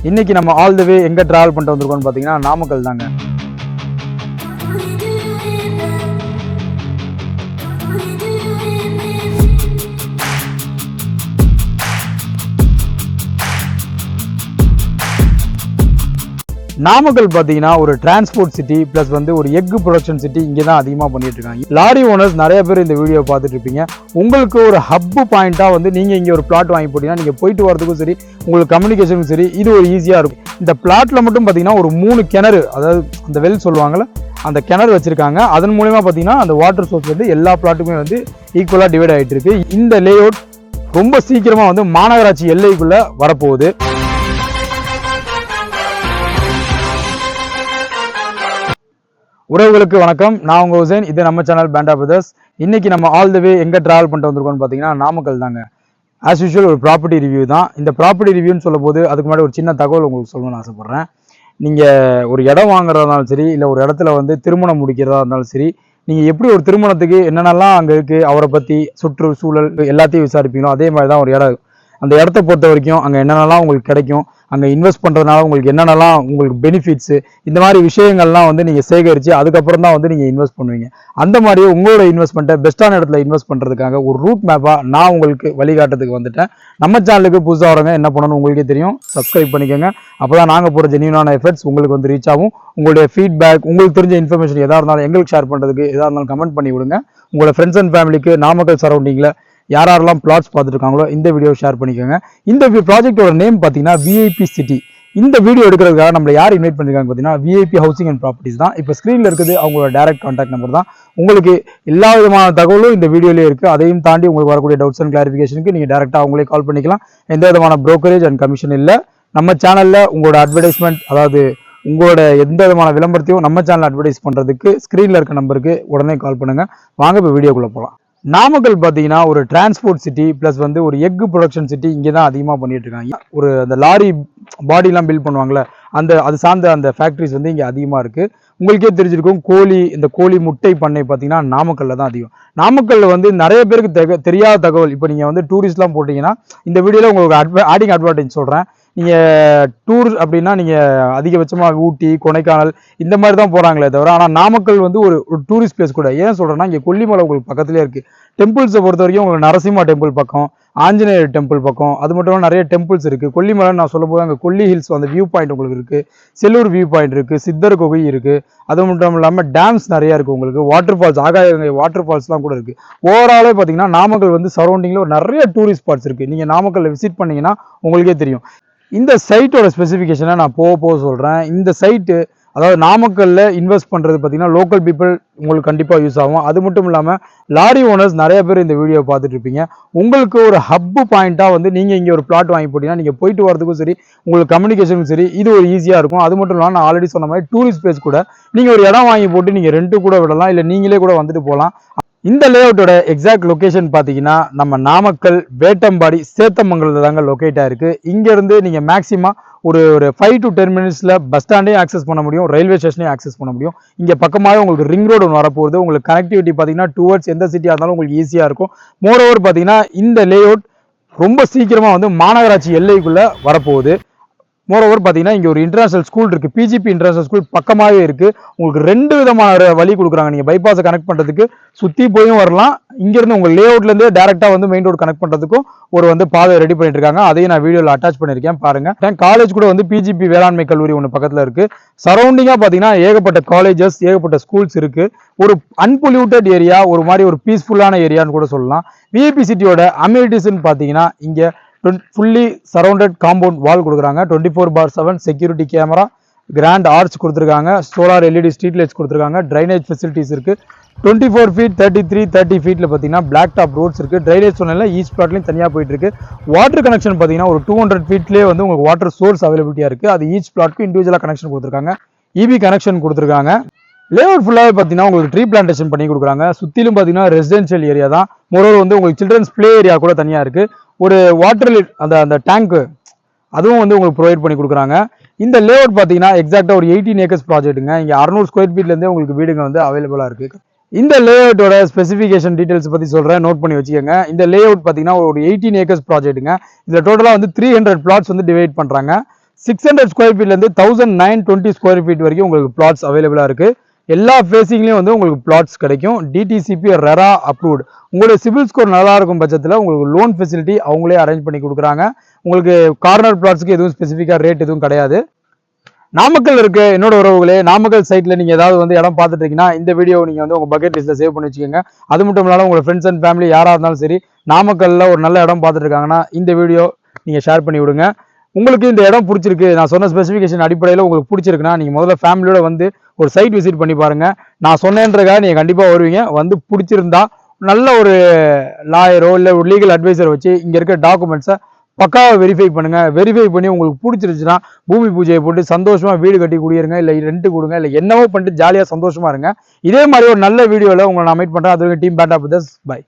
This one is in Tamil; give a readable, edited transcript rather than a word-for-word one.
இன்னைக்கு நம்ம ஆல் தி வே எங்க டிராவல் பண்ணிட்டு வந்திருக்கோம்னு பாத்தீங்கன்னா நாமக்கல் தாங்க. நாமக்கல் பார்த்தீங்கன்னா ஒரு டிரான்ஸ்போர்ட் சிட்டி ப்ளஸ் வந்து ஒரு எக் ப்ரொடக்ஷன் சிட்டி இங்கே தான் அதிகமாக பண்ணிட்டு இருக்காங்க. லாரி ஓனர்ஸ் நிறைய பேர் இந்த வீடியோ பார்த்துட்டு இருப்பீங்க. உங்களுக்கு ஒரு ஹப்பு பாயிண்ட்டாக வந்து நீங்கள் இங்கே ஒரு பிளாட் வாங்கி போட்டீங்கன்னா நீங்கள் போயிட்டு வரதுக்கும் சரி, உங்களுக்கு கம்யூனிகேஷனுக்கும் சரி, இது ஒரு ஈஸியாக இருக்கும். இந்த பிளாட்டில் மட்டும் பார்த்தீங்கன்னா ஒரு 3 கிணறு, அதாவது அந்த வெல் சொல்லுவாங்கள்ல, அந்த கிணறு வச்சிருக்காங்க. அதன் மூலமா பார்த்தீங்கன்னா அந்த வாட்டர் சோர்ஸ் வந்து எல்லா பிளாட்டுக்குமே வந்து ஈக்குவலாக டிவைட் ஆகிட்டு இருக்கு. இந்த லே அவுட் ரொம்ப சீக்கிரமாக வந்து மாநகராட்சி எல்லைக்குள்ளே வரப்போகுது. உறவுகளுக்கு வணக்கம், நான் உங்க ஹுசேன். இது நம்ம சேனல் பேண்டா பிரதர்ஸ். இன்னைக்கு நம்ம ஆல் தி வே எங்க டிராவல் பண்ணிட்டு வந்திருக்கோம்னு பார்த்தீங்கன்னா நாமக்கல் தாங்க. ஆஸ் யூஷுவல் ஒரு ப்ராப்பர்ட்டி ரிவ்யூ தான். இந்த ப்ராப்பர்ட்டி ரிவ்யூன்னு சொல்லும் போது அதுக்கு முன்னாடி ஒரு சின்ன தகவல் உங்களுக்கு சொல்லணும்னு ஆசைப்படுறேன். நீங்கள் ஒரு இடம் வாங்குறதா இருந்தாலும் சரி, இல்லை ஒரு இடத்துல வந்து திருமணம் முடிக்கிறதா இருந்தாலும் சரி, நீங்கள் எப்படி ஒரு திருமணத்துக்கு என்னென்னலாம் அங்கே இருக்குது, அவரை பற்றி சுற்றுச்சூழல் எல்லாத்தையும் விசாரிப்பீங்களோ அதே மாதிரி தான் ஒரு இடம். அந்த இடத்த பொறுத்த வரைக்கும் அங்கே என்னென்னலாம் உங்களுக்கு கிடைக்கும், அங்கே இன்வெஸ்ட் பண்ணுறதுனால உங்களுக்கு என்னென்னலாம் உங்களுக்கு பெனிஃபிட்ஸு, இந்த மாதிரி விஷயங்கள்லாம் வந்து நீங்கள் சேகரித்து அதுக்கப்புறம் தான் வந்து நீங்கள் இன்வெஸ்ட் பண்ணுவீங்க. அந்த மாதிரி உங்களோட இன்வெஸ்ட்மெண்ட்டை பெஸ்ட்டான இடத்துல இன்வெஸ்ட் பண்ணுறதுக்காக ஒரு ரூட் மேப்பாக நான் உங்களுக்கு வழிகாட்டுறதுக்கு வந்துட்டேன். நம்ம சேனலுக்கு புதுசாக வரவங்க என்ன பண்ணணும்னு உங்களுக்கே தெரியும், சப்ஸ்கிரைப் பண்ணிக்கோங்க. அப்போ தான் நாங்கள் போகிற ஜென்யூனான எஃபர்ட்ஸ் உங்களுக்கு வந்து ரீச் ஆகும். உங்களுடைய ஃபீட்பேக், உங்களுக்கு தெரிஞ்ச இன்ஃபர்மேஷன் எதாக இருந்தாலும் எங்களுக்கு ஷேர் பண்ணுறதுக்கு எதாக இருந்தாலும் கமெண்ட் பண்ணி விடுங்க. உங்களோட ஃப்ரெண்ட்ஸ் அண்ட் ஃபேமிலிக்கு நாமக்கல் சரௌண்டிங்கில் யாரெல்லாம் பிளாட்ஸ் பார்த்துட்டு இருக்காங்களோ இந்த வீடியோ ஷேர் பண்ணிக்கோங்க. இந்த ப்ராஜெக்டோட நேம் பார்த்தீங்கன்னா விஐபி சிட்டி. இந்த வீடியோ எடுக்கிறதுக்காக நம்மளை யார் இன்வைட் பண்ணிருக்காங்க பார்த்தீங்கன்னா விஐபி ஹவுசிங் அண்ட் ப்ராப்பர்ட்டிஸ் தான். இப்போ ஸ்க்ரீனில் இருக்குது அவங்களோட டைரக்ட் கான்டாக்ட் நம்பர் தான். உங்களுக்கு எல்லா விதமான தகவலும் இந்த வீடியோலேயே இருக்குது. அதையும் தாண்டி உங்களுக்கு வரக்கூடிய டவுட்ஸ் அண்ட் கிளாரிஃபிகேஷனுக்கு நீங்கள் டேரெக்டாக அவங்களே கால் பண்ணிக்கலாம். எந்த விதமான ப்ரோக்கரேஜ் அண்ட் கமிஷன் இல்லை. நம்ம சேனலில் உங்களோட அட்வர்டைஸ்மெண்ட், அதாவது உங்களோட எந்த விதமான விளம்பரத்தையும் நம்ம சேனல் அட்வர்டைஸ் பண்ணுறதுக்கு ஸ்க்ரீனில் இருக்க நம்பருக்கு உடனே கால் பண்ணுங்கள். வாங்க இப்போ வீடியோக்குள்ளே போகலாம். நாமக்கல் பார்த்தீங்கன்னா ஒரு டிரான்ஸ்போர்ட் சிட்டி ப்ளஸ் வந்து ஒரு எக் ப்ரொடக்ஷன் சிட்டி இங்கே தான் அதிகமாக பண்ணிட்டு இருக்காங்க. ஒரு அந்த லாரி பாடிலாம் பில்ட் பண்ணுவாங்கள்ல, அது சார்ந்த அந்த ஃபேக்ட்ரிஸ் வந்து இங்கே அதிகமாக இருக்குது. உங்களுக்கே தெரிஞ்சிருக்கும், இந்த கோழி முட்டை பண்ணை பார்த்தீங்கன்னா நாமக்கல்ல தான் அதிகம். நாமக்கல்ல வந்து நிறைய பேருக்கு தெரியாத தகவல். இப்போ நீங்கள் வந்து டூரிஸ்ட்லாம் போட்டிங்கன்னா இந்த வீடியோவில் உங்களுக்கு ஆடிங் அட்வான்டேஜ் சொல்கிறேன். நீங்கள் டூர் அப்படின்னா நீங்கள் அதிகபட்சமாக ஊட்டி, கொடைக்கானல் இந்த மாதிரி தான் போகிறாங்களே தவிர, ஆனால் நாமக்கல் வந்து ஒரு டூரிஸ்ட் பிளேஸ் கூட. ஏன் சொல்கிறேன்னா, இங்கே கொல்லிமலை உங்களுக்கு பக்கத்துலேயே இருக்குது. டெம்பிள்ஸை பொறுத்த வரைக்கும் உங்களுக்கு நரசிம்மா டெம்பிள் பக்கம், ஆஞ்சநேயர் டெம்பிள் பக்கம், அது மட்டும் இல்லாமல் நிறைய டெம்பிள்ஸ் இருக்குது. கொல்லிமலை நான் சொல்லும் போது அங்கே கொல்லி ஹில்ஸ் அந்த வியூ பாயிண்ட் உங்களுக்கு இருக்குது, செல்லூர் வியூ பாயிண்ட் இருக்குது, சித்தர் குகை இருக்குது. அது மட்டும் இல்லாமல் டேம்ஸ் நிறையா இருக்குது உங்களுக்கு, வாட்டர் ஃபால்ஸ், ஆகாய வாட்டர் ஃபால்ஸ்லாம் கூட இருக்குது. ஓவராலே பார்த்தீங்கன்னா நாமக்கல் வந்து சரௌண்டிங்கில் ஒரு நிறைய டூரிஸ்ட் ஸ்பாட்ஸ் இருக்குது. நீங்கள் நாமக்கல்ல விசிட் பண்ணிங்கன்னா உங்களுக்கே தெரியும். இந்த சைட்டோட ஸ்பெசிஃபிகேஷனை நான் போக சொல்கிறேன். இந்த சைட்டு, அதாவது நாமக்கல்ல இன்வெஸ்ட் பண்ணுறது பார்த்தீங்கன்னா லோக்கல் பீப்புள் உங்களுக்கு கண்டிப்பாக யூஸ் ஆகும். அது மட்டும் இல்லாமல் லாரி ஓனர்ஸ் நிறைய பேர் இந்த வீடியோ பார்த்துட்டு இருப்பீங்க. உங்களுக்கு ஒரு ஹப்பு பாயிண்ட்டாக வந்து நீங்கள் இங்கே ஒரு பிளாட் வாங்கி போட்டீங்கன்னா நீங்கள் போயிட்டு வரதுக்கும் சரி, உங்களுக்கு கம்யூனிகேஷனுக்கும் சரி, இது ஒரு ஈஸியாக இருக்கும். அது மட்டும் இல்லாமல் நான் ஆல்ரெடி சொன்ன மாதிரி டூரிஸ்ட் பிளேஸ் கூட. நீங்கள் ஒரு இடம் வாங்கி போட்டு நீங்கள் ரெண்ட்டு கூட விடலாம், இல்லை நீங்களே கூட வந்துட்டு போகலாம். இந்த லேஅவுட்டோட எக்ஸாக்ட் லொகேஷன் பார்த்தீங்கன்னா நம்ம நாமக்கல் வேட்டம்பாடி சேத்தமங்கலத்தில் தாங்க லொக்கேட் ஆயிருக்கு. இங்கேருந்து நீங்கள் மேக்ஸிமம் ஒரு 5 to 10 மினிட்ஸில் பஸ் ஸ்டாண்டையும் ஆக்சஸ் பண்ண முடியும், ரயில்வே ஸ்டேஷனையும் ஆக்சஸ் பண்ண முடியும். இங்கே பக்கமாகவே உங்களுக்கு ரிங் ரோடு ஒன்று வரப்போகுது. உங்களுக்கு கனெக்டிவிட்டி பார்த்தீங்கன்னா டுவர்ட்ஸ் எந்த சிட்டியாக இருந்தாலும் உங்களுக்கு ஈஸியாக இருக்கும். மோரோவர் பார்த்தீங்கன்னா இந்த லேஅவுட் ரொம்ப சீக்கிரமாக வந்து மாநகராட்சி எல்லைக்குள்ளே வரப்போகுது. மோரோவர் பார்த்தீங்கன்னா இங்கே ஒரு இன்டர்நேஷனல் ஸ்கூல் இருக்குது, பிஜிபி இன்டர்நேஷனல் ஸ்கூல் பக்கமாகவே இருக்குது. உங்களுக்கு 2 விதமான வழி கொடுக்குறாங்க. நீங்கள் பைபாஸை கனெக்ட் பண்ணுறதுக்கு சுற்றி போயும் வரலாம், இங்கேருந்து உங்கள் லேஅவுட்லேருந்து டேரெக்டாக வந்து மெயின் ரோடு கனெக்ட் பண்ணுறதுக்கும் ஒரு வந்து பாதை ரெடி பண்ணிட்டு இருக்காங்க. அதையும் நான் வீடியோவில் அட்டாச் பண்ணியிருக்கேன், பாருங்கள். காலேஜ் கூட வந்து பிஜிபி வேளாண்மை கல்லூரி ஒன்று பக்கத்தில் இருக்குது. சரௌண்டிங்காக பார்த்தீங்கன்னா ஏகப்பட்ட காலேஜஸ், ஏகப்பட்ட ஸ்கூல்ஸ் இருக்குது. ஒரு அன்பொல்யூட்டட் ஏரியா, ஒரு மாதிரி ஒரு பீஸ்ஃபுல்லான ஏரியான்னு கூட சொல்லலாம். விஐபி சிட்டியோட அம்யூனிட்டிஸ்ன்னு பார்த்தீங்கன்னா இங்கே ஃபுல்லி சரௌண்டட் காம்பவுண்ட் வால் கொடுக்குறாங்க, 24/7 செக்யூரிட்டி கேமரா, கிராண்ட் ஆர்ச் கொடுத்துருக்காங்க, சோலார் எல்இடி ஸ்ட்ரீட் லைட்ஸ் கொடுத்துருக்காங்க, ட்ரைனேஜ் ஃபெசிலிட்டிஸ் இருக்குது. 24 feet 33 30 ஃபீட்டில் பார்த்தீங்கன்னா பிளாக் டாப் ரோட்ஸ் இருக்குது. ட்ரைனேஜ் சொன்னால ஈச் பிளாட்லையும் தனியாக போயிட்டு இருக்கு. வாட்டர் கனெக்ஷன் பார்த்தீங்கன்னா ஒரு 200 ஃபீட்லேயே வந்து உங்களுக்கு வாட்டர் சோர்ஸ் அவைலபிலிட்டியாக இருக்குது. அது ஈச் பிளாட்க்கு இண்டிவிஜுவலாக கனெக்ஷன் கொடுத்துருக்காங்க, இபி கனெக்ஷன் கொடுத்துருக்காங்க. லேஅவுட் ஃபுல்லாகவே பார்த்தீங்கன்னா உங்களுக்கு ட்ரீ பிளான்டேஷன் பண்ணி கொடுக்குறாங்க. சுற்றிலும் பார்த்தீங்கன்னா ரெசிடென்ஷியல் ஏரியா தான். மோரோவர் வந்து உங்களுக்கு சில்ட்ரன்ஸ் பிளே ஏரியா கூட தனியாக இருக்குது. ஒரு வாட்டர் அந்த டேங்க்கு அதுவும் வந்து உங்களுக்கு ப்ரொவைட் பண்ணி கொடுக்குறாங்க. இந்த லேஅவுட் பார்த்தீங்கன்னா எக்ஸாக்டாக ஒரு 18 acres ப்ராஜெக்ட்டுங்க. இங்கே 600 ஸ்கொயர் ஃபீட்லேருந்தே உங்களுக்கு வீடுங்க வந்து அவைலபிளாக இருக்குது. இந்த லேஅவுட்டோட ஸ்பெசிஃபிகேஷன் டீடைல்ஸ் பற்றி சொல்கிறேன், நோட் பண்ணி வச்சுக்கோங்க. இந்த லேஅவுட் பார்த்தீங்கன்னா ஒரு 18 acres ப்ராஜெக்ட்டுங்க. இதில் டோட்டலாக வந்து 300 plots வந்து டிவைட் பண்ணுறாங்க. 600 ஸ்கொயர் ஃபீட்லேருந்து 1920 ஸ்கொயர் ஃபீட் வரைக்கும் உங்களுக்கு பிளாட்ஸ் அவைலபிளாக இருக்குது. எல்லா ஃபேஸிங்லேயும் வந்து உங்களுக்கு பிளாட்ஸ் கிடைக்கும். DTCP RERA approved. உங்களுடைய சிபில் ஸ்கோர் நல்லா இருக்கும் பட்சத்தில் உங்களுக்கு லோன் ஃபெசிலிட்டி அவங்களே அரேஞ்ச் பண்ணி கொடுக்குறாங்க. உங்களுக்கு கார்னர் பிளாட்ஸ்க்கு எதுவும் ஸ்பெசிஃபிக்காக ரேட் எதுவும் கிடையாது. நாமக்கல் இருக்க என்னோட உறவுகளே, நாமக்கல் சைட்டில் நீங்கள் ஏதாவது வந்து இடம் பார்த்துட்டு இருக்கீங்கன்னா இந்த வீடியோ நீங்கள் வந்து உங்கள் பக்கெட் லிஸ்ட்டில் சேவ் பண்ணி வச்சுக்கோங்க. அது மட்டும் இல்லாமல் உங்கள் ஃப்ரெண்ட்ஸ் அண்ட் ஃபேமிலி யாராக இருந்தாலும் சரி நாமக்கல்லில் ஒரு நல்ல இடம் பார்த்துட்டு இருக்காங்கன்னா இந்த வீடியோ நீங்கள் ஷேர் பண்ணி விடுங்க. உங்களுக்கு இந்த இடம் பிடிச்சிருக்கு, நான் சொன்ன ஸ்பெசிஃபிகேஷன் அடிப்படையில் உங்களுக்கு பிடிச்சிருக்குன்னா நீங்கள் முதல்ல ஃபேமிலியோட வந்து ஒரு சைட் விசிட் பண்ணி பாருங்கள். நான் சொன்னேன்றக்காக நீங்கள் கண்டிப்பாக வருவீங்க. வந்து பிடிச்சிருந்தா நல்ல ஒரு லாயரோ இல்லை ஒரு லீகல் அட்வைசரை வச்சு இங்கே இருக்க டாக்குமெண்ட்ஸை பக்காவை வெரிஃபை பண்ணுங்க. வெரிஃபை பண்ணி உங்களுக்கு பிடிச்சிருச்சுன்னா பூமி பூஜையை போட்டு சந்தோஷமா வீடு கட்டி குடியிருங்க, இல்லை ரெண்ட் கொடுங்க, இல்லை என்னவோ பண்ணிட்டு ஜாலியாக சந்தோஷமா இருங்க. இதே மாதிரி ஒரு நல்ல வீடியோவில் உங்களை நான் மீட் பண்ணுறேன். அது டீம் பேண்டா பிரதர்ஸ். பை.